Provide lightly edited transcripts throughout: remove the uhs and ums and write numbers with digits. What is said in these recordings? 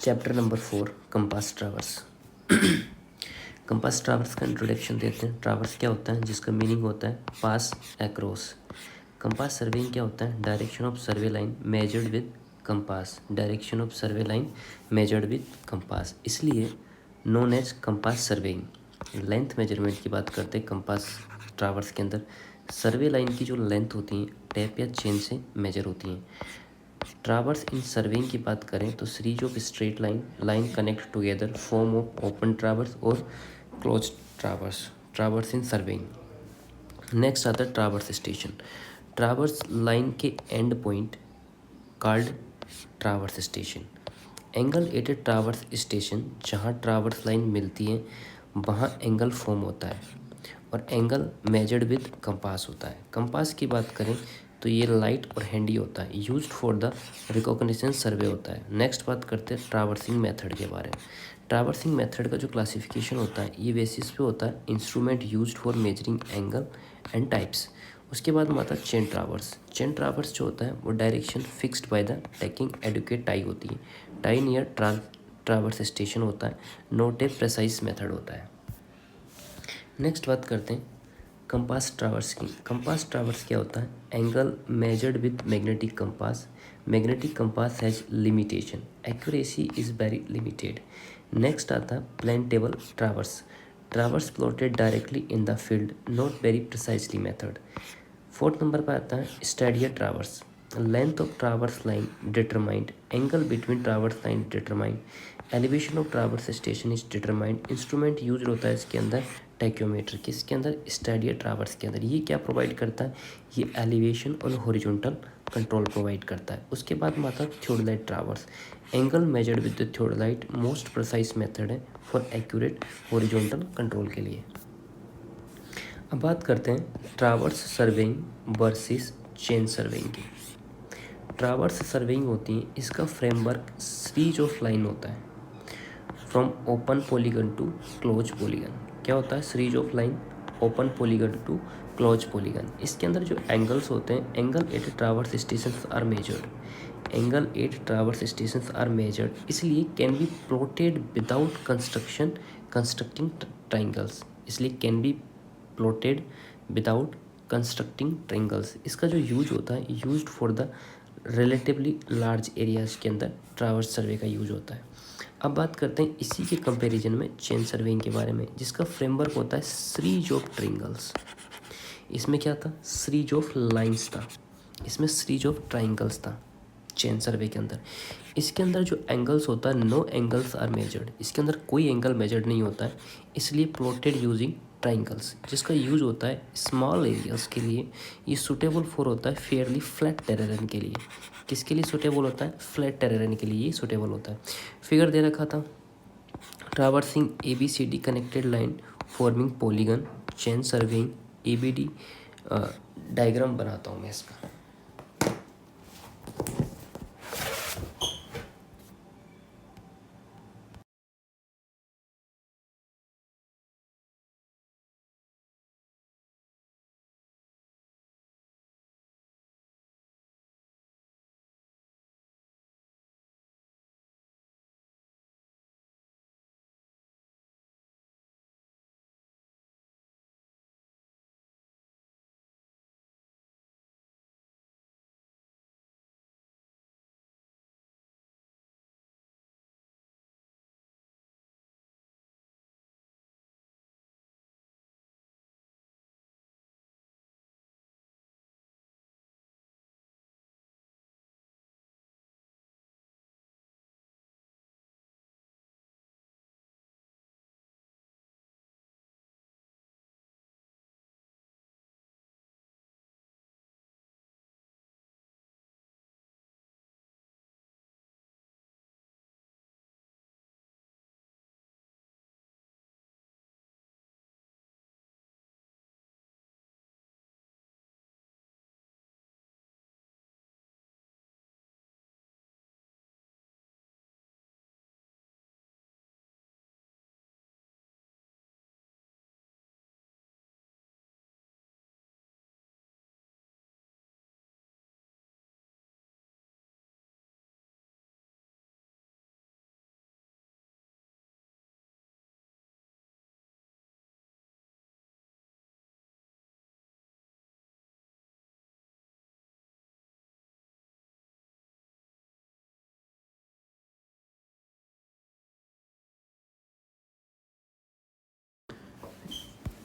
Chapter number 4 compass traverse. Compass traverse का introduction देते हैं। ट्रावर्स क्या होता है, जिसका मीनिंग होता है पास अक्रॉस। कंपास सर्वेइंग क्या होता है, direction of survey line measured with compass. Direction of survey line measured with compass, इसलिए known as compass surveying. Length measurement की बात करते हैं कंपास ट्रावर्स के अंदर। सर्वे लाइन की जो लेंथ होती है टैप या चेन से मेजर होती हैं। ट्रावर्स इन सर्वेइंग की बात करें तो series of straight line connect together form of open traverse और close traverse in surveying. Next आता है ट्रावर्स स्टेशन। ट्रावर्स लाइन के end point called traverse station. Angle at traverse station, जहाँ traverse line मिलती है वहाँ एंगल फॉर्म होता है और एंगल मेजर्ड विद कंपास होता है। कंपास की बात करें तो ये लाइट और हैंडी होता है, यूज्ड फॉर द रिकॉग्निशन सर्वे होता है। नेक्स्ट बात करते हैं ट्रावर्सिंग मेथड के बारे में। ट्रावर्सिंग मेथड का जो क्लासिफिकेशन होता है ये बेसिस पे होता है instrument used for measuring angle and types. उसके बाद में आता है चेन ट्रावर्स। चेन ट्रावर्स जो होता है वो direction fixed by the taking adequate tie होती है। टाई नियर ट्रावर्स स्टेशन होता है, नोट ए प्रेसाइज मेथड होता है। नेक्स्ट बात करते हैं कंपास ट्रावर्स की। कंपास ट्रावर्स क्या होता है, angle measured with magnetic compass. Magnetic compass has limitation, accuracy is very limited. Next आता है plane table traverse. Traverse plotted directly in the field, not very precisely method. Fourth number पर आता है stadia traverse. Length of traverse line determined, angle between traverse line determined, elevation of traverse station is determined. Instrument use होता है इसके अंदर tacheometer. किसके अंदर, स्टैडियर traverse के अंदर। ये क्या प्रोवाइड करता है, ये एलिवेशन और हॉरिजॉन्टल कंट्रोल प्रोवाइड करता है। उसके बाद में आता है theodolite traverse. Angle measured with the theodolite, most precise method है फॉर एक्यूरेट हॉरिजॉन्टल कंट्रोल के लिए। अब बात करते हैं traverse surveying versus chain surveying की। ट्रावर्स सर्वेइंग होती है, इसका फ्रेमवर्क सीरीज ऑफ लाइन होता है from open polygon to close polygon. क्या होता है, series of line open polygon to close polygon. इसके अंदर जो एंगल्स होते हैं, angle at traverse stations are measured. Angle at traverse stations are measured, इसलिए can be plotted without constructing triangles. इसलिए can be plotted without constructing triangles. इसका जो use होता है, used for the relatively large areas के अंदर traverse सर्वे का use होता है। अब बात करते हैं इसी के कंपैरिजन में चेन सर्वेइंग के बारे में, जिसका फ्रेमवर्क होता है सीरीज ऑफ ट्रायंगल्स। इसमें क्या था, सीरीज ऑफ लाइंस था, इसमें सीरीज ऑफ ट्रायंगल्स था चेन सर्वे के अंदर। इसके अंदर जो एंगल्स होता है, नो एंगल्स आर मेजर्ड। इसके अंदर कोई एंगल मेजर्ड नहीं होता है, इसलिए प्लॉटेड यूजिंग ट्रायंगल्स। जिसका यूज होता है स्मॉल एरियाज के लिए। ये सूटेबल फॉर होता है फेयरली फ्लैट टेरेन के लिए। किसके लिए सूटेबल होता है, फ्लैट टेरेन के लिए ये सूटेबल होता है। फिगर दे रखा था, traversing ABCD connected line forming polygon, chain surveying ABD। Diagram बनाता हूँ मैं इसका।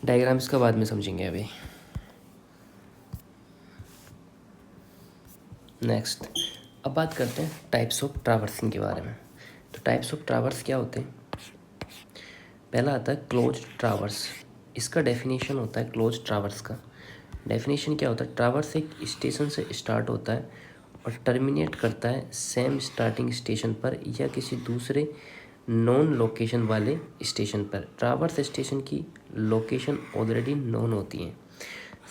डायग्राम इसका बाद में समझेंगे अभी। नेक्स्ट, अब बात करते हैं टाइप्स ऑफ ट्रावर्सिंग के बारे में। तो टाइप्स ऑफ ट्रावर्स क्या होते हैं? पहला आता है क्लोज ट्रावर्स। इसका डेफिनेशन होता है क्लोज ट्रावर्स का डेफिनेशन क्या होता है? ट्रावर्स एक स्टेशन से स्टार्ट होता है और टर्मिनेट करता है सेम स्टार्टिंग स्टेशन पर या किसी दूसरे नॉन लोकेशन वाले स्टेशन पर। ट्रावर्स स्टेशन की लोकेशन ऑलरेडी नॉन होती हैं।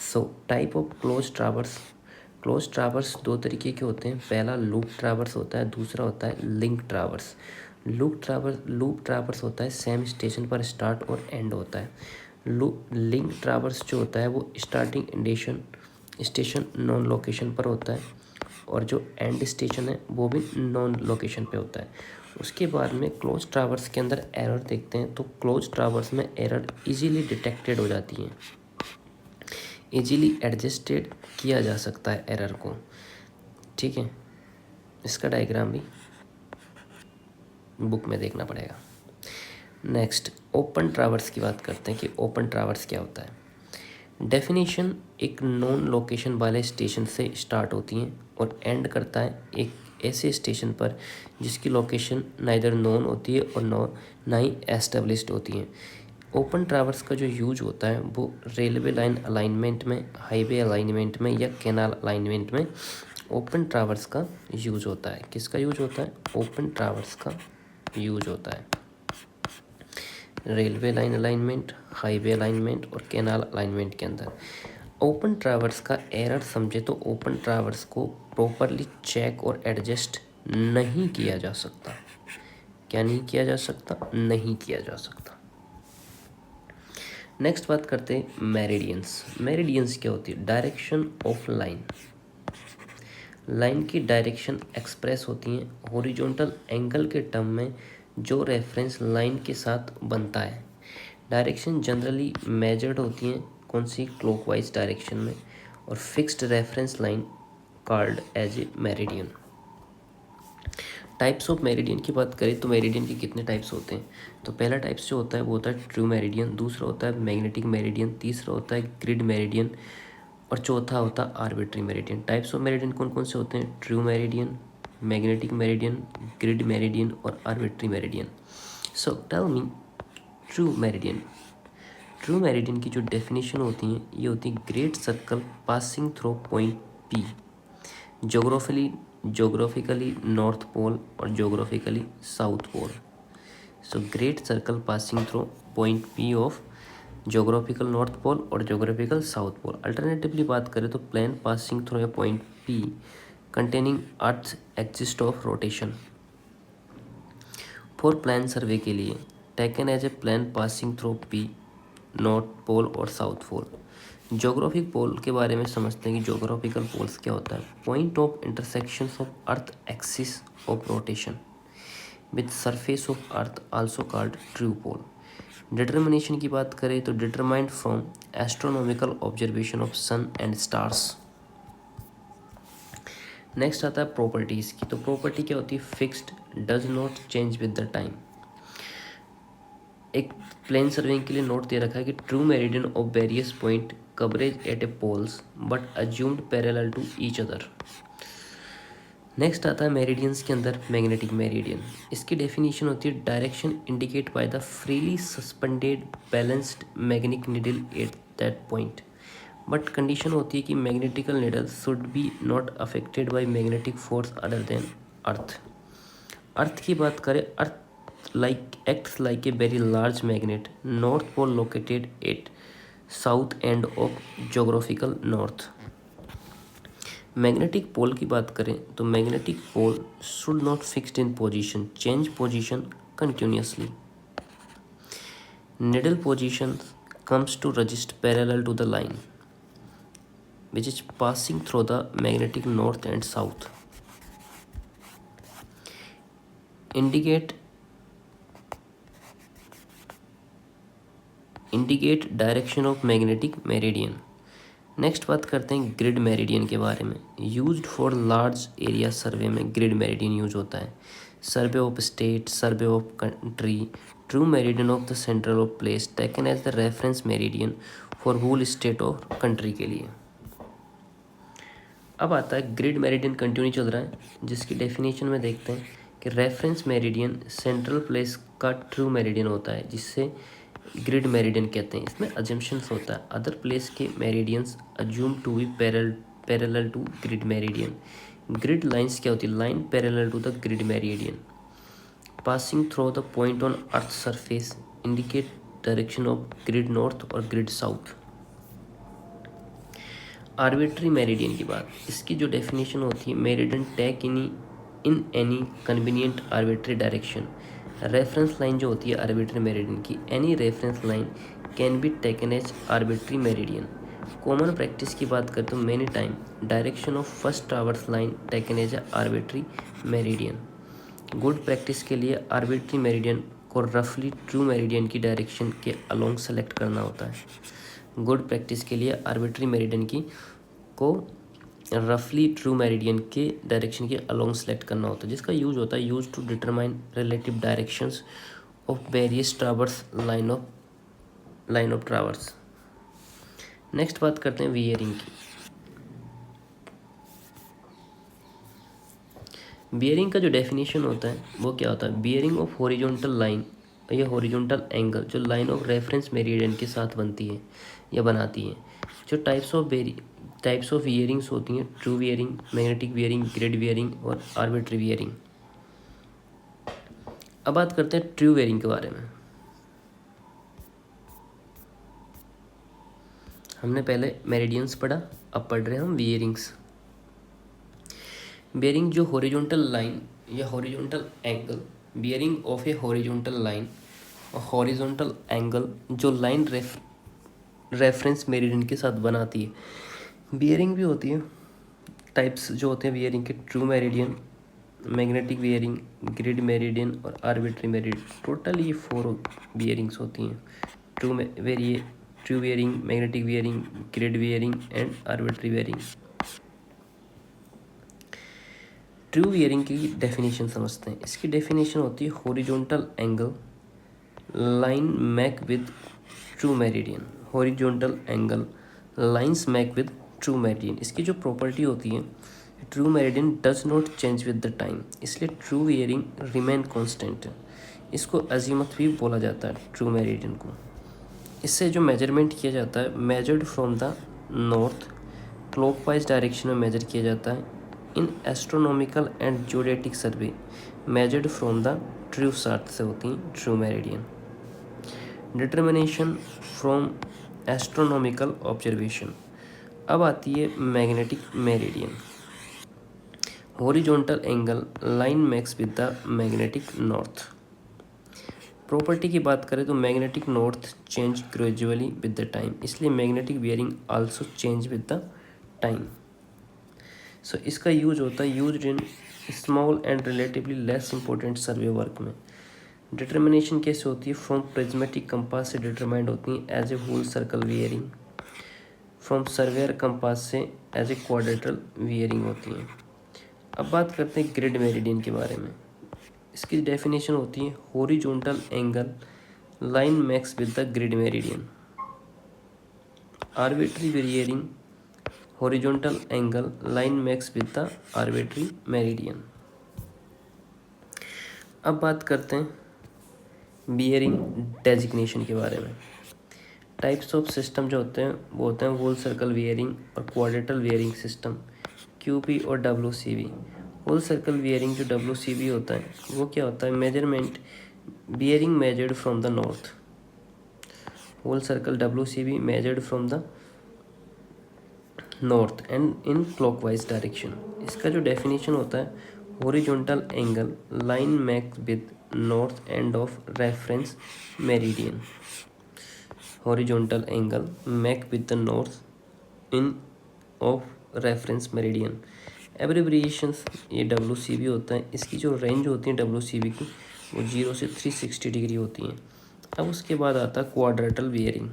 So type of close traverse दो तरीके के होते हैं। पहला लूप ट्रावर्स होता है, दूसरा होता है लिंक ट्रावर्स। लूप ट्रावर्स होता है सेम स्टेशन पर स्टार्ट और एंड होता है। लिंक ट्रावर्स जो होता है वो स्टार्टिंग स्टेशन नॉन लोकेशन पर होता है और जो एंड स्टेशन है वो भी नॉन लोकेशन पे होता है। उसके बाद में क्लोज ट्रावर्स के अंदर एरर देखते हैं। तो क्लोज ट्रावर्स में एरर इजीली डिटेक्टेड हो जाती हैं, इजीली एडजस्टेड किया जा सकता है एरर को। ठीक है, इसका डायग्राम भी बुक में देखना पड़ेगा। नेक्स्ट, ओपन ट्रावर्स की बात करते हैं कि ओपन ट्रावर्स क्या होता है। डेफिनेशन, एक नॉन लोकेशन वाले स्टेशन से स्टार्ट होती हैं और एंड करता है एक ऐसे स्टेशन पर जिसकी लोकेशन नाइदर नॉन होती है और ना ही एस्टेब्लिश्ड होती है। ओपन ट्रावर्स का जो यूज होता है वो रेलवे लाइन अलाइनमेंट में, हाईवे अलाइनमेंट में या कैनाल अलाइनमेंट में ओपन ट्रावर्स का यूज होता है। किसका यूज होता है? ओपन ट्रावर्स का यूज होता है। Railway line alignment, highway alignment और कैनाल अलाइनमेंट के अंदर ओपन ट्रावर्स का एरर समझे तो ओपन ट्रावर्स को प्रॉपरली चेक और एडजस्ट नहीं किया जा सकता। क्या नहीं किया जा सकता? नहीं किया जा सकता। नेक्स्ट बात करते हैं मेरिडियंस। मेरिडियंस क्या होती है? Direction of line. लाइन की डायरेक्शन एक्सप्रेस होती हैं हॉरिजॉन्टल एंगल के टर्म में जो रेफरेंस लाइन के साथ बनता है। डायरेक्शन जनरली मेजर्ड होती हैं कौन सी? क्लॉकवाइज डायरेक्शन में, और fixed reference line called as a meridian. Types of meridian की बात करें तो मेरिडियन के कितने टाइप्स होते हैं? तो पहला टाइप्स जो होता है वो होता है ट्रू मेरिडियन, दूसरा होता है मैग्नेटिक मेरिडियन, तीसरा होता है ग्रिड मेरिडियन और चौथा होता है arbitrary meridian. Types of meridian कौन कौन से होते हैं? True meridian, magnetic meridian, grid meridian और arbitrary meridian. So tell me true meridian. True meridian की जो डेफिनेशन होती है ये होती है great circle passing through point P, geographically north pole और geographically south pole. So great circle passing through point P of geographical north pole और geographical south pole. Alternatively बात करें तो plane passing through a point P containing earth axis of rotation. For plan survey के लिए taken as a plan passing through P north pole और south पोल। Geographic पोल के बारे में समझते हैं कि जोग्राफिकल पोल्स क्या होता है? Point of intersection of earth axis of rotation with surface of earth also called true pole. Determination की बात करें तो determined from astronomical observation of sun and stars. Next आता है प्रॉपर्टीज़ की। तो प्रॉपर्टी क्या होती है? Fixed, does not change with the time. एक प्लेन सर्विंग के लिए नोट दे रखा है कि true meridian of various point converge at a poles but assumed parallel to each other. Next आता है मेरिडियंस के अंदर मैग्नेटिक मेरिडियन। इसकी डेफिनेशन होती है direction indicate by the freely suspended balanced magnetic needle at that point. But condition होती है कि magnetical needle should be not affected by magnetic force other than earth. Earth की बात करें, earth acts like a very large magnet. North pole located at south end of geographical north. Magnetic pole की बात करें तो magnetic pole should not fixed in position, change position continuously. Needle position comes to rest parallel to the line which is passing through the magnetic north and south. Indicate direction of magnetic meridian. Next बात करते हैं grid meridian के बारे में। Used for large area survey में grid meridian use होता है। Survey of state, survey of country, true meridian of the central of place taken as the reference meridian for whole state और country के लिए। अब आता है ग्रिड मेरिडियन, कंटिन्यू चल रहा है, जिसकी डेफिनेशन में देखते हैं कि रेफरेंस मेरिडियन सेंट्रल प्लेस का ट्रू मेरिडियन होता है, जिससे ग्रिड मेरिडियन कहते हैं। इसमें अजम्पशंस होता है, अदर प्लेस के meridians assume to be parallel to grid meridian. Grid lines क्या होती है? Line parallel to the grid meridian passing through the point on earth surface indicate direction of grid north और grid south. Arbitrary meridian की बात, इसकी जो definition होती है, meridian take in any convenient arbitrary direction. Reference line जो होती है आर्बिट्री मेरिडियन की, any reference line can be taken as arbitrary meridian. Common practice की बात करें तो many time direction of first traverse line taken as arbitrary meridian. Good practice के लिए आर्बिट्री मेरिडियन को रफली ट्रू मेरिडियन की डायरेक्शन के अलोंग सेलेक्ट करना होता है। गुड प्रैक्टिस के लिए आर्बिट्री मेरिडियन की को रफली ट्रू मेरिडियन के डायरेक्शन के अलोंग सेलेक्ट करना होता है, जिसका यूज होता है use to determine relative directions of various traverse line of traverse. Next बात करते हैं वियरिंग की। बियरिंग का जो डेफिनेशन होता है वो क्या होता है? बियरिंग ऑफ हॉरिजॉन्टल लाइन या हॉरिजॉन्टल एंगल जो लाइन ऑफ रेफरेंस मेरिडियन के साथ बनती है या बनाती है। जो टाइप्स ऑफ वियरिंग्स होती हैं, true wearing, magnetic wearing, grid wearing और आर्बिट्री वियरिंग। अब बात करते हैं ट्रू वियरिंग के बारे में। हमने पहले मेरिडियंस पढ़ा, अब पढ़ रहे हैं हम वियरिंग्स। बियरिंग जो हॉरिजॉन्टल लाइन या horizontal angle, bearing of A horizontal line और हॉरिजॉन्टल एंगल जो लाइन रेफरेंस मेरिडियन के साथ बनाती है। बियरिंग भी होती है, टाइप्स जो होते हैं बियरिंग के, true meridian, magnetic bearing, grid meridian और आर्बिट्री मेरिडियन। टोटल ये 4 बियरिंग्स होती हैं, true bearing, magnetic bearing, grid bearing and arbitrary bearing. True bearing की डेफिनेशन समझते हैं। इसकी डेफिनेशन होती है horizontal angle line make with true meridian. Horizontal angle lines make with true meridian. इसकी जो प्रॉपर्टी होती है, true meridian does not change with the time, इसलिए ट्रू बियरिंग रिमेन कांस्टेंट। इसको अजीमथ भी बोला जाता है ट्रू मेरिडियन को। इससे जो मेजरमेंट किया जाता है, measured from the north clockwise direction में मेजर किया जाता है। In astronomical and geodetic survey measured from the true south से होती हैं true meridian. Determination from astronomical observation. अब आती है magnetic meridian. Horizontal angle line makes with the magnetic north. Property की बात करें तो magnetic north change gradually with the time, इसलिए magnetic bearing also change with the time. So इसका use होता है used in small and relatively less important survey work में। Determination कैसे होती है? फ्रॉम प्रिज्मेटिक कंपास से डिटरमाइंड होती हैं as a whole circle bearing. From surveyor compass से एज ए क्वाड्रेटल वियरिंग होती हैं। अब बात करते हैं ग्रिड मेरिडियन के बारे में। इसकी डेफिनेशन होती है horizontal angle line makes with the grid meridian. Arbitrary wearing horizontal angle line makes with the arbitrary meridian. अब बात करते हैं बियरिंग डेजिग्नेशन के बारे में। टाइप्स ऑफ सिस्टम जो होते हैं वो होते हैं होल सर्कल वियरिंग और क्वाड्रेटल वियरिंग सिस्टम, QP और WCB। होल सर्कल वियरिंग जो WCB होता है वो क्या होता है? Measurement bearing measured from the north. Whole circle WCB measured from the north and in clockwise direction. इसका जो डेफिनेशन होता है horizontal angle line makes with north end of reference meridian. Horizontal angle make with the north end of reference meridian. Abbreviations ये WCB होता है। इसकी जो range होती है WCB की वो 0 से 360 डिग्री होती हैं। अब उसके बाद आता है क्वाड्रेटल वियरिंग।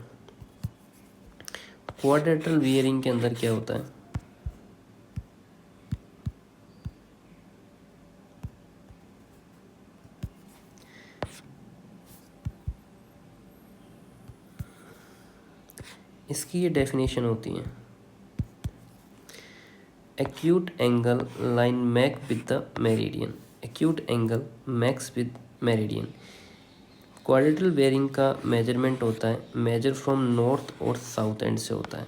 क्वाड्रेटल वियरिंग के अंदर क्या होता है? इसकी ये डेफिनेशन होती है, acute angle line make with the meridian, acute angle makes with meridian. Quadrantal bearing का मेजरमेंट होता है, मेजर फ्रॉम नॉर्थ और साउथ एंड से होता है।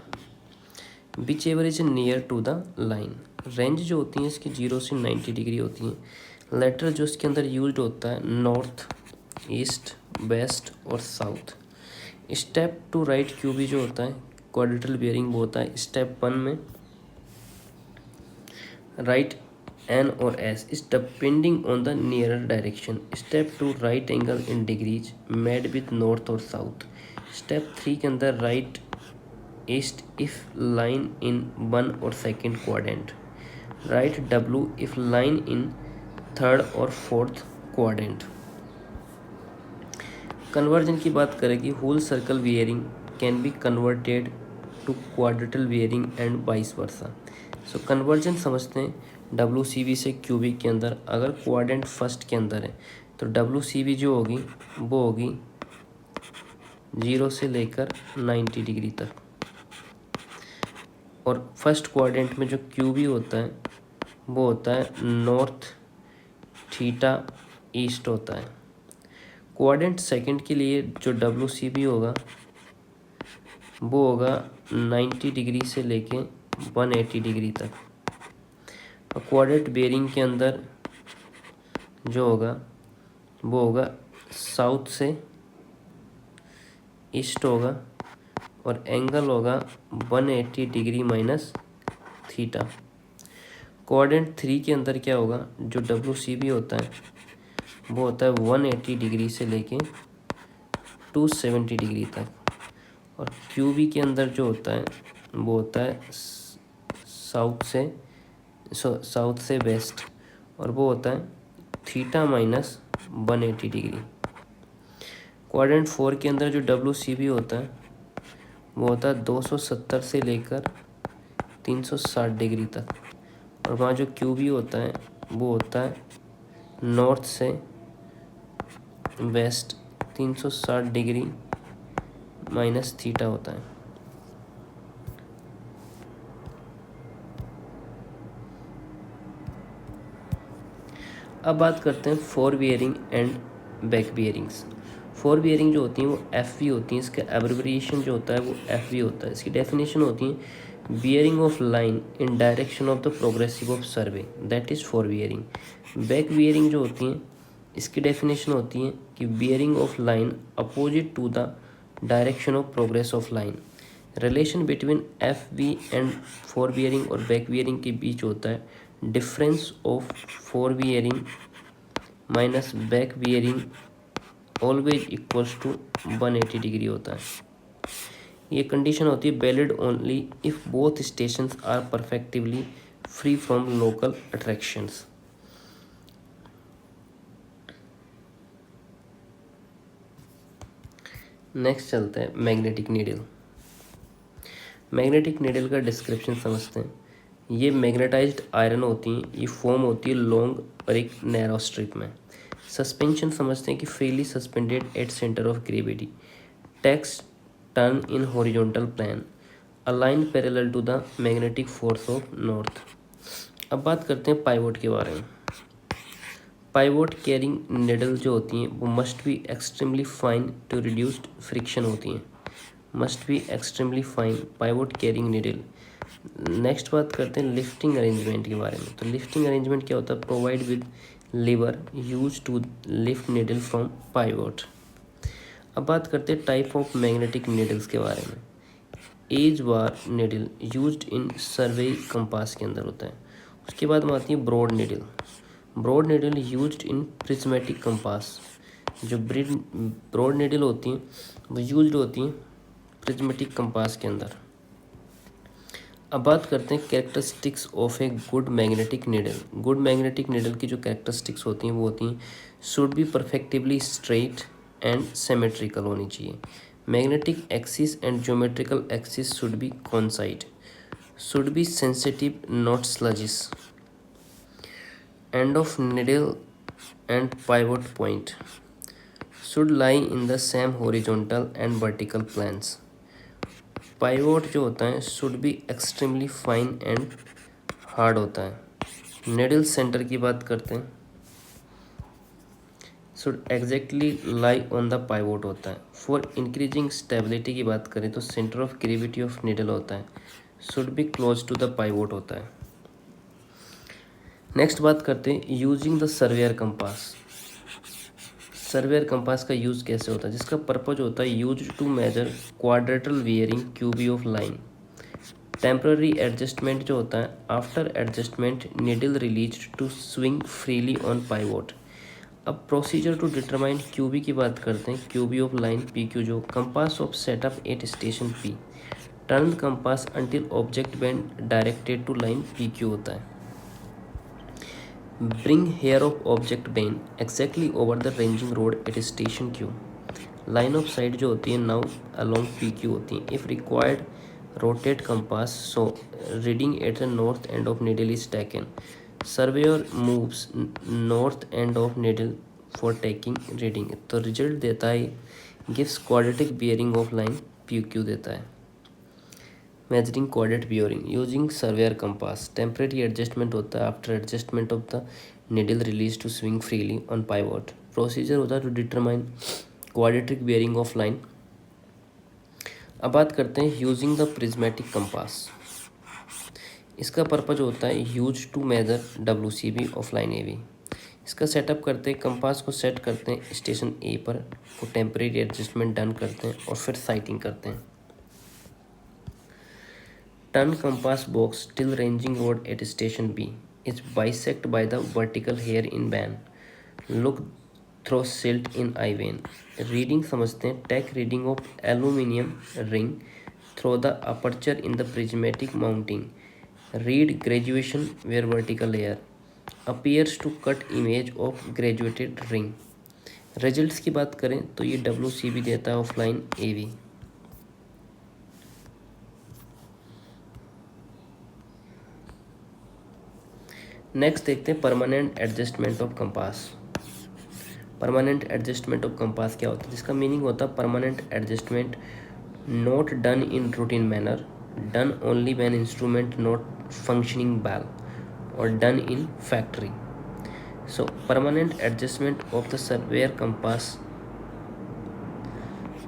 Whichever is near to the line. Range जो होती है इसकी 0 से 90 डिग्री होती है। लेटर जो इसके अंदर यूज होता है नॉर्थ, ईस्ट, वेस्ट और south. Step two write QB जो होता है क्वाड्रेटल बेयरिंग वो होता है स्टेप 1 में राइट एन और S is depending on the nearer direction. Step 2 write angle in degrees made with north और साउथ। स्टेप 3 के अंदर write east if line in 1 और second quadrant. Write W if line in third और fourth quadrant. Conversion की बात करेगी, whole circle bearing can be converted to quadrantal bearing and vice versa. So conversion समझते हैं, WCB से QB के अंदर अगर क्वाड्रेंट फर्स्ट के अंदर है तो WCB जो होगी वो होगी 0 से लेकर 90 डिग्री तक, और फर्स्ट क्वाड्रेंट में जो QB होता है वो होता है नॉर्थ, थीटा, ईस्ट होता है। क्वाड्रेंट सेकंड के लिए जो WCB होगा वो होगा 90 डिग्री से लेके 180 डिग्री तक। और क्वाड्रेंट बेयरिंग के अंदर जो होगा वो होगा साउथ से ईस्ट होगा और एंगल होगा 180 डिग्री माइनस थीटा। क्वाड्रेंट 3 के अंदर क्या होगा, जो WCB होता है वो होता है 180 डिग्री से लेके 270 डिग्री तक, और QB के अंदर जो होता है वो होता है साउथ से वेस्ट, और वो होता है थीटा माइनस 180 डिग्री। क्वाड्रेंट 4 के अंदर जो WCB होता है वो होता है 270 से लेकर 360 डिग्री तक, और वहाँ जो QB होता है वो होता है नॉर्थ से वेस्ट 360 डिग्री माइनस थीटा होता है। अब बात करते हैं four bearing and back bearings. Four bearing जो होती हैं वो FV होती हैं, इसका एब्रिविएशन जो होता है वो FV होता है। इसकी डेफिनेशन होती है bearing of line in direction of the progressive of survey, that is fore bearing. Back bearing जो होती हैं इसकी डेफिनेशन होती है कि bearing of line opposite to the direction of progress of line. Relation between FV and fore bearing और back bearing के बीच होता है difference of fore bearing minus back bearing always equals to 180 degree होता है। ये कंडीशन होती है valid only if both stations are perfectly free from local attractions. Next चलते हैं मैग्नेटिक नीडल। मैग्नेटिक नीडल का डिस्क्रिप्शन समझते हैं। ये मैग्नेटाइज्ड आयरन होती हैं, ये फॉर्म होती है लॉन्ग और एक नैरो स्ट्रिप में। सस्पेंशन समझते हैं कि freely suspended at centre of gravity, takes turn in horizontal plane, align parallel to the magnetic force of north. अब बात करते हैं पाइवोट के बारे में। पाइवोट कैरिंग निडल जो होती हैं वो must be extremely fine to reduced friction होती हैं, must be extremely fine pivot carrying needle. Next बात करते हैं लिफ्टिंग अरेंजमेंट के बारे में। तो लिफ्टिंग अरेंजमेंट क्या होता है, provide with lever use to lift needle from pivot. अब बात करते हैं टाइप ऑफ मैग्नेटिक निडल्स के बारे में। Edge bar needle used in survey compass के अंदर होता है। उसके बाद में आती है broad needle. Broad needle used in prismatic compass. जो ब्रॉड निडल होती हैं वो यूज्ड होती हैं प्रिज्मेटिक कंपास के अंदर। अब बात करते हैं characteristics of a good magnetic needle. Good magnetic needle की जो कैरेक्टरिस्टिक्स होती हैं वो होती हैं should be perfectly straight and symmetrical होनी चाहिए। Magnetic axis and geometrical axis should be coincide, should be sensitive not sluggish. End of needle and pivot point should lie in the same horizontal and vertical planes. Pivot जो होता है should be extremely fine and hard होता है। Needle centre की बात करते हैं, should exactly lie on the pivot होता है। फॉर इंक्रीजिंग स्टेबिलिटी की बात करें तो centre of gravity of needle होता है, should be close to the pivot होता है। नेक्स्ट बात करते हैं using the surveyor compass. Surveyor compass का यूज़ कैसे होता है, जिसका पर्पज होता है use to measure quadrantal bearing QB of line. Temporary adjustment जो होता है, after adjustment needle release to swing freely on pivot. अब प्रोसीजर टू डिटरमाइन क्यूबी की बात करते हैं, QB of line P Q जो compass of set up at station P, turn compass until object बेंड directed to line P Q होता है। Bring hair of object vane exactly over the ranging rod at station Q. Line of sight जो होती है now along P Q होती है। If required rotate compass so reading eight the north end of needle is taken. Surveyor moves north end of needle for taking reading, तो result देता है gives quadratic bearing of line P Q देता है। Measuring coordinate bearing using surveyor compass, temporary adjustment होता है after adjustment of the needle release to swing freely on pivot. Procedure होता है to determine quadratic bearing of line. अब बात करते हैं यूजिंग द प्रिज्मेटिक कंपास। इसका पर्पज होता है use to measure WCB of line AB। इसका सेटअप करते हैं, कंपास को सेट करते हैं स्टेशन A पर, वो टेम्परेरी एडजस्टमेंट डन करते हैं और फिर साइटिंग करते हैं। Turn compass box till ranging road at station B is bisect by the vertical hair in band. Look through silt in eye vein. Reading समझते हैं, take reading of aluminium ring through the aperture in the prismatic mounting. Read graduation where vertical layer appears to cut image of graduated ring. Results की बात करें तो ये WCB देता है offline AV। Next देखते हैं permanent adjustment of compass. Permanent adjustment of compass क्या होता है, जिसका मीनिंग होता है permanent adjustment not done in routine manner, done only when instrument not functioning well और done in factory. So permanent adjustment of the surveyor compass,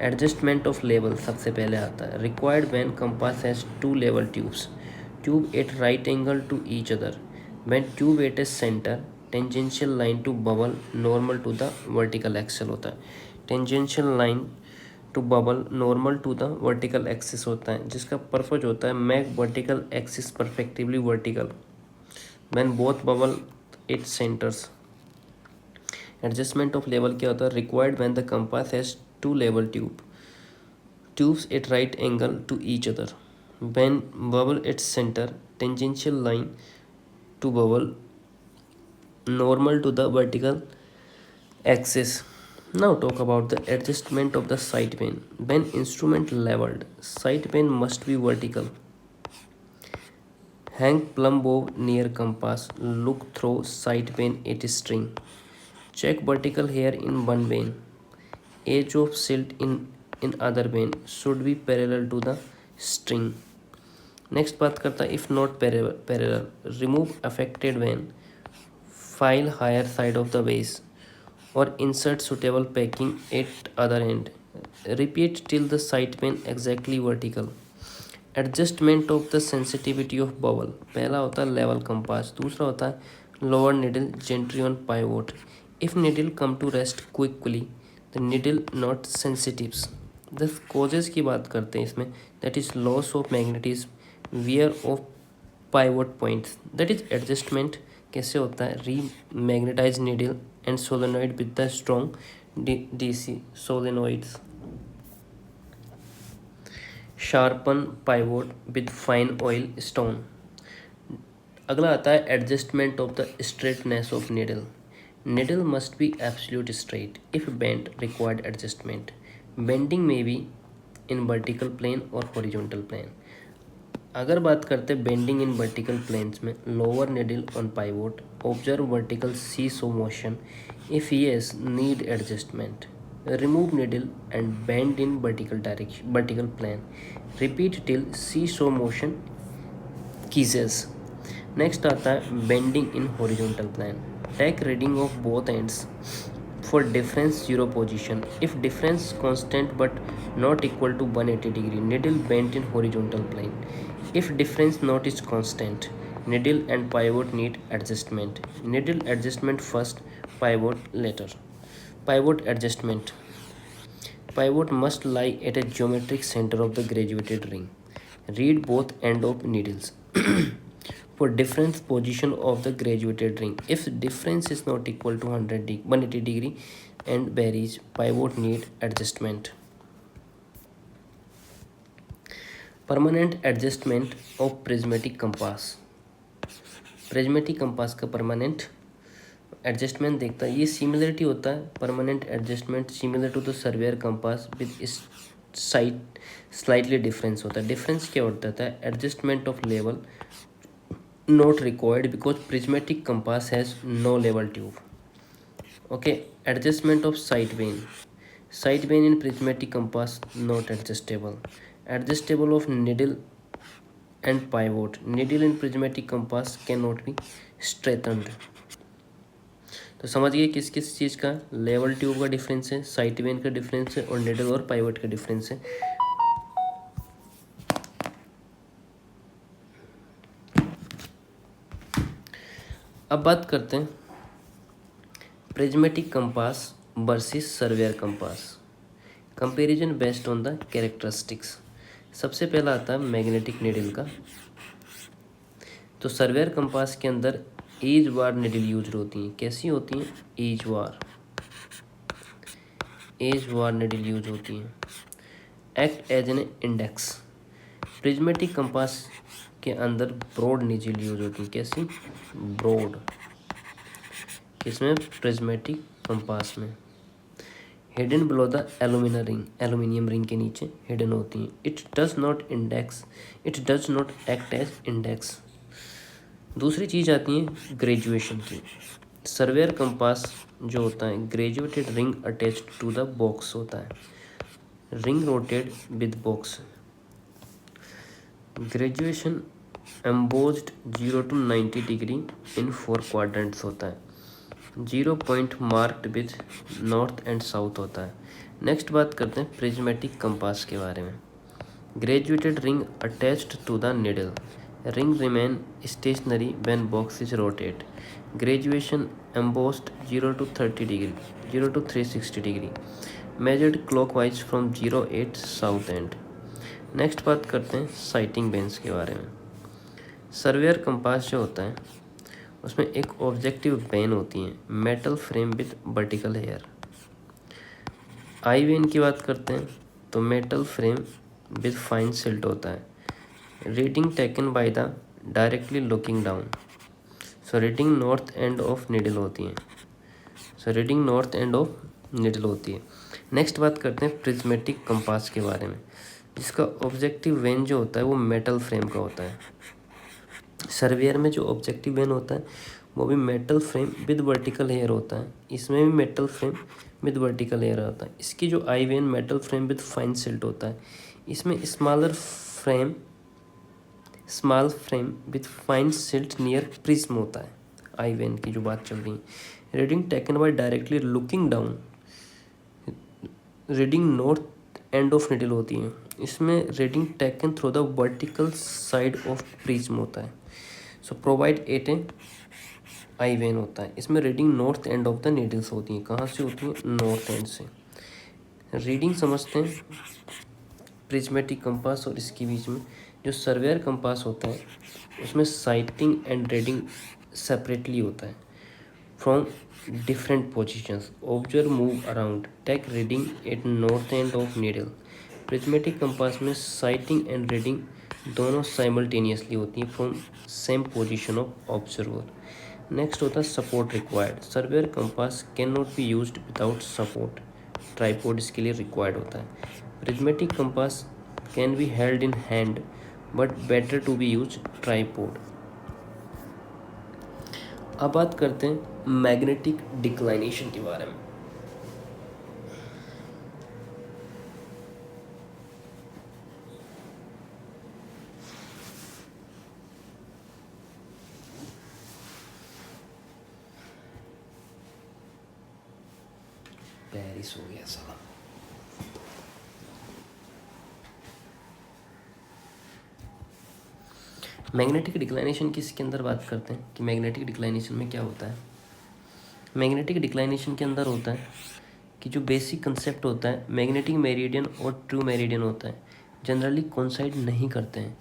adjustment of level सबसे पहले आता है। Required when compass has 2 level tubes, tube at right angle to each other, when tube at a center tangential line to bubble normal to the vertical axis होता है। tangential line to bubble normal to the vertical axis होता है, जिसका purpose होता है make vertical axis perfectly vertical when both bubble at centers। adjustment of level क्या होता है, required when the compass has 2 level tubes at right angle to each other, when bubble at center tangential line to bubble normal to the vertical axis. Now talk about the adjustment of the sight pane. When instrument leveled, sight pane must be vertical. Hang plumb bow near compass, look through sight pane at string. Check vertical hair in one vein. Edge of silt in other vein should be parallel to the string. Next बात करता है if not parallel, remove affected vane, file higher side of the base और insert suitable packing at other end. Repeat till the sight vane exactly vertical. Adjustment of the sensitivity of bubble, पहला होता है level compass, दूसरा होता है lower needle gently on pivot. If needle come to rest quickly the needle not sensitive. The causes की बात करते हैं इसमें, that is loss of magnetism, wear of pivot points, that is adjustment कैसे होता है, remagnetise needle and solenoid with the strong DC solenoids, sharpen pivot with fine oil stone. अगला आता है adjustment of the straightness of needle. Needle must be absolute straight, if bent required adjustment, bending में be in vertical plane और horizontal plane. अगर बात करते हैं bending in vertical planes में, lower needle on pivot, observe vertical seesaw motion, if yes need adjustment. Remove needle and bend in vertical plane. Repeat till seesaw motion ceases. Next आता है bending in horizontal plane. Take reading of both ends for difference zero position. If difference constant but not equal to 180 degree, needle bent in horizontal plane. If difference not is constant, needle and pivot need adjustment. Needle adjustment first, pivot later. Pivot adjustment. Pivot must lie at a geometric center of the graduated ring. Read both end of needles for different position of the graduated ring. If difference is not equal to 180 degree and varies, pivot need adjustment. Permanent adjustment of prismatic compass. Prismatic compass का permanent adjustment देखता है। ये similarity होता है permanent adjustment similar to the surveyor compass with इस side slightly difference होता है। Difference क्या होता है? Adjustment of level not required because prismatic compass has no level tube. Okay, adjustment of sight vane in prismatic compass not adjustable. Adjustable of needle and pivot. Needle in prismatic compass can not be straightened. तो समझ गए किस किस चीज़ का level tube का difference है, side when का difference है और निडल और पाइवट का डिफरेंस है। अब बात करते हैं prismatic compass versus surveyor compass. Comparison based on the characteristics. सबसे पहला आता है मैग्नेटिक निडल का। तो सर्वेयर कंपास के अंदर एज वार निडल यूज होती हैं। कैसी होती हैं? एज वार निडल यूज होती हैं। Act as an index. Prismatic compass के अंदर ब्रॉड निडल यूज होती हैं। कैसी? ब्रॉड। किसमें? प्रिज्मेटिक कंपास में। Hidden below the aluminium ring के नीचे हिडन होती हैं। It does not act as index. दूसरी चीज़ आती है ग्रेजुएशन की। सर्वेयर कंपास जो होता है graduated ring attached to the box होता है। Ring rotated with box. Graduation embossed 0 to 90 degree in 4 quadrants होता है। 0 point marked with north and south होता है। नेक्स्ट बात करते हैं प्रिज्मेटिक कंपास के बारे में। Graduated ring attached to the needle. Ring remain stationary when box is rotate. Graduation embossed 0 to 30 degree, 0 to 360 degree. Measured clockwise from 08 south end. Next बात करते हैं साइटिंग बेंस के बारे में। सर्वेयर कंपास जो होता है उसमें एक ऑब्जेक्टिव बेन होती है, metal frame with vertical hair. Eye vane की बात करते हैं तो metal frame with fine slit होता है। Reading taken by the directly looking down. So reading north end of needle होती है। नेक्स्ट बात करते हैं प्रिज्मेटिक कंपास के बारे में, जिसका ऑब्जेक्टिव वेन जो होता है वो मेटल फ्रेम का होता है। सर्वेयर में जो ऑब्जेक्टिव वेन होता है वो भी metal frame with vertical hair होता है। इसमें भी metal frame with vertical hair होता है। इसकी जो eye vane metal frame with fine slit होता है। इसमें small frame with fine slit near prism होता है। आई वेन की जो बात चल रही है। Reading taken by directly looking down. Reading north end of needle होती है। इसमें reading taken through the vertical side of prism होता है। So provide at a eye vane होता है। इसमें reading north end of the needles होती हैं। कहाँ से होती हैं? नॉर्थ एंड से। रीडिंग समझते हैं प्रिज्मेटिक कंपास और इसके बीच में। जो सर्वेयर कंपास होता है उसमें साइटिंग एंड रीडिंग सेपरेटली होता है from different positions. Observe move around, take reading at north end of needle. Prismatic compass में साइटिंग एंड रीडिंग दोनों साइमल्टेनियसली होती हैं from same position of observer. Next होता है support required. Surveyor compass can not be used without support. Tripod इसके लिए required होता है। Prismatic compass can be held in hand but better to be use tripod. अब बात करते हैं मैग्नेटिक डिक्लाइनेशन के बारे में। पेरिस हो गया साला। मैग्नेटिक डिक्लाइनेशन की इसके अंदर बात करते हैं कि मैग्नेटिक डिक्लाइनेशन में क्या होता है। मैग्नेटिक डिक्लाइनेशन के अंदर होता है कि जो बेसिक कंसेप्ट होता है, मैग्नेटिक मेरिडियन और ट्रू मेरिडियन होता है, जनरली कोइंसाइड नहीं करते हैं।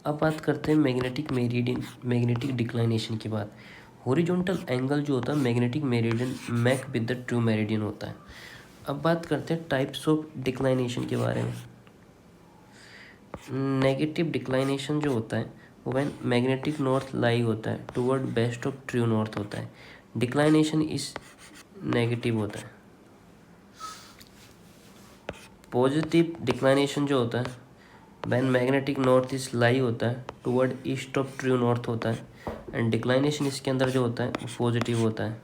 अब बात करते हैं मैग्नेटिक मेरिडियन, मैग्नेटिक डिक्लाइनेशन की बात। हॉरिजॉन्टल एंगल जो होता है magnetic meridian make with the true meridian होता है। अब बात करते हैं टाइप्स ऑफ डिक्लाइनेशन के बारे में। नेगेटिव डिक्लाइनेशन जो होता है व्हेन मैग्नेटिक नॉर्थ लाई होता है toward west of true north होता है, डिक्लाइनेशन इस नेगेटिव होता है। पॉजिटिव डिक्लाइनेशन जो होता है व्हेन मैग्नेटिक नॉर्थ इस लाई होता है toward east of true north होता है, एंड डिक्लाइनेशन इसके अंदर जो होता है वो पॉजिटिव होता है।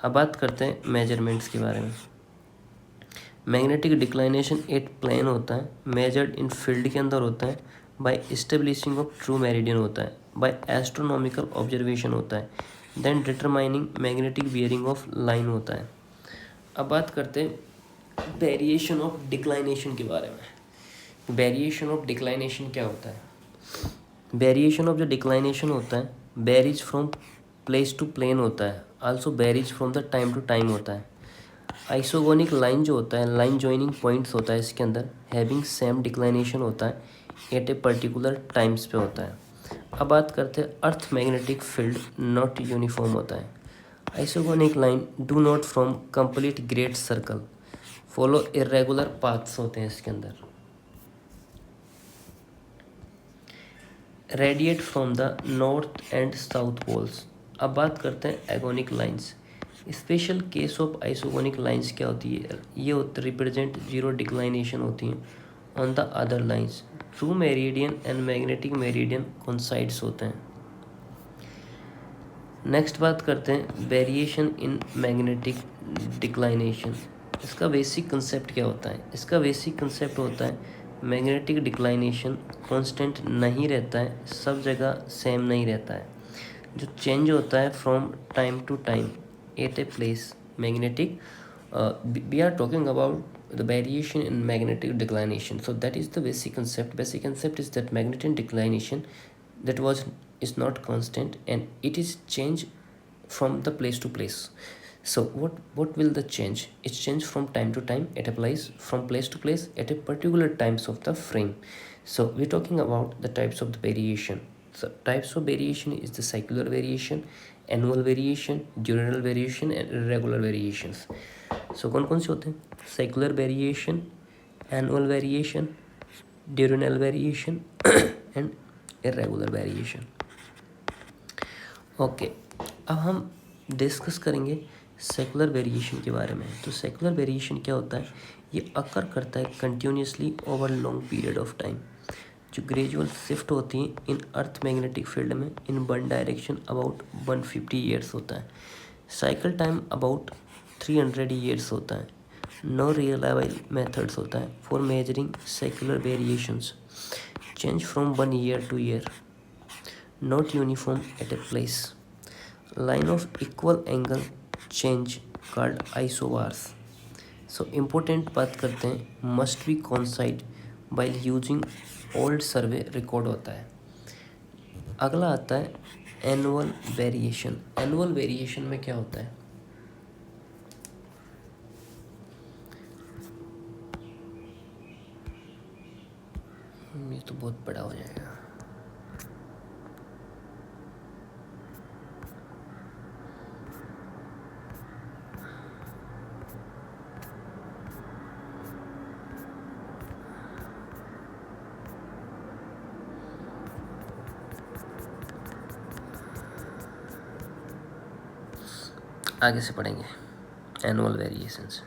अब बात करते हैं मेजरमेंट्स के बारे में। मैग्नेटिक डिक्लाइनेशन एक प्लेन होता है, मेजर्ड इन फील्ड के अंदर होता है, by establishing of true meridian होता है, बाय एस्ट्रोनॉमिकल ऑब्जर्वेशन होता है, then determining magnetic bearing of line होता है। अब बात करते हैं वेरिएशन ऑफ डिक्लाइनेशन के बारे में। वेरिएशन ऑफ डिक्लाइनेशन क्या होता है? वेरिएशन ऑफ जो डिक्लाइनेशन होता है varies from place to plane होता है, also varies from the time to time होता है। आइसोगोनिक लाइन जो होता है, लाइन जॉइनिंग पॉइंट्स होता है इसके अंदर, हैविंग सेम डिक्लाइनेशन होता है एट ए पर्टिकुलर टाइम्स पे होता है। अब बात करते हैं earth magnetic field not uniform होता है। Isogonic line do not from complete great circle, follow irregular paths होते हैं इसके अंदर। Radiate from the north and south poles. अब बात करते हैं agonic lines. Special case of isogonic lines क्या होती है? ये रिप्रेजेंट जीरो डिक्लाइनेशन होती हैं on the other lines. True meridian and magnetic meridian coincides होते हैं। नेक्स्ट बात करते हैं वेरिएशन इन मैग्नेटिक डिक्लाइनेशन। इसका बेसिक कंसेप्ट क्या होता है? इसका बेसिक कंसेप्ट होता है मैग्नेटिक डिक्लाइनेशन कांस्टेंट नहीं रहता है, सब जगह सेम नहीं रहता है। जो चेंज होता है from time to time at a place magnetic, we are talking about the variation in magnetic declination. So that is the basic concept. Basic concept is that magnetic declination that is not constant and it is change from the place to place. So what will the change? It's change from time to time. It applies from place to place at a particular times of the frame. So we're talking about the types of the variation. So types of variation is the circular variation, annual variation, diurnal variation and irregular variations. So कौन कौन से होते हैं? Circular variation, annual variation, diurnal variation and irregular variation. Okay, अब हम discuss करेंगे secular variation के बारे में। तो सेकुलर वेरिएशन क्या होता है? ये अकर करता है continuously over long period of time. जो ग्रेजुअल शिफ्ट होती है इन अर्थ मैग्नेटिक फील्ड में in one direction about 150 years होता है। साइकिल टाइम अबाउट 300 ईयर्स होता है। नो रिलायबल मेथड्स होता है for measuring secular variations. Change from 1 year two year. Not uniform eight a place. Line of equal angle change called isobars. So important बात करते हैं must B कॉन्साइड by using old survey record होता है। अगला आता है एनुअल वेरिएशन। एनुअल वेरिएशन में क्या होता है? ये तो बहुत बड़ा हो जाएगा। आगे से पढ़ेंगे एनुअल वेरिएशंस।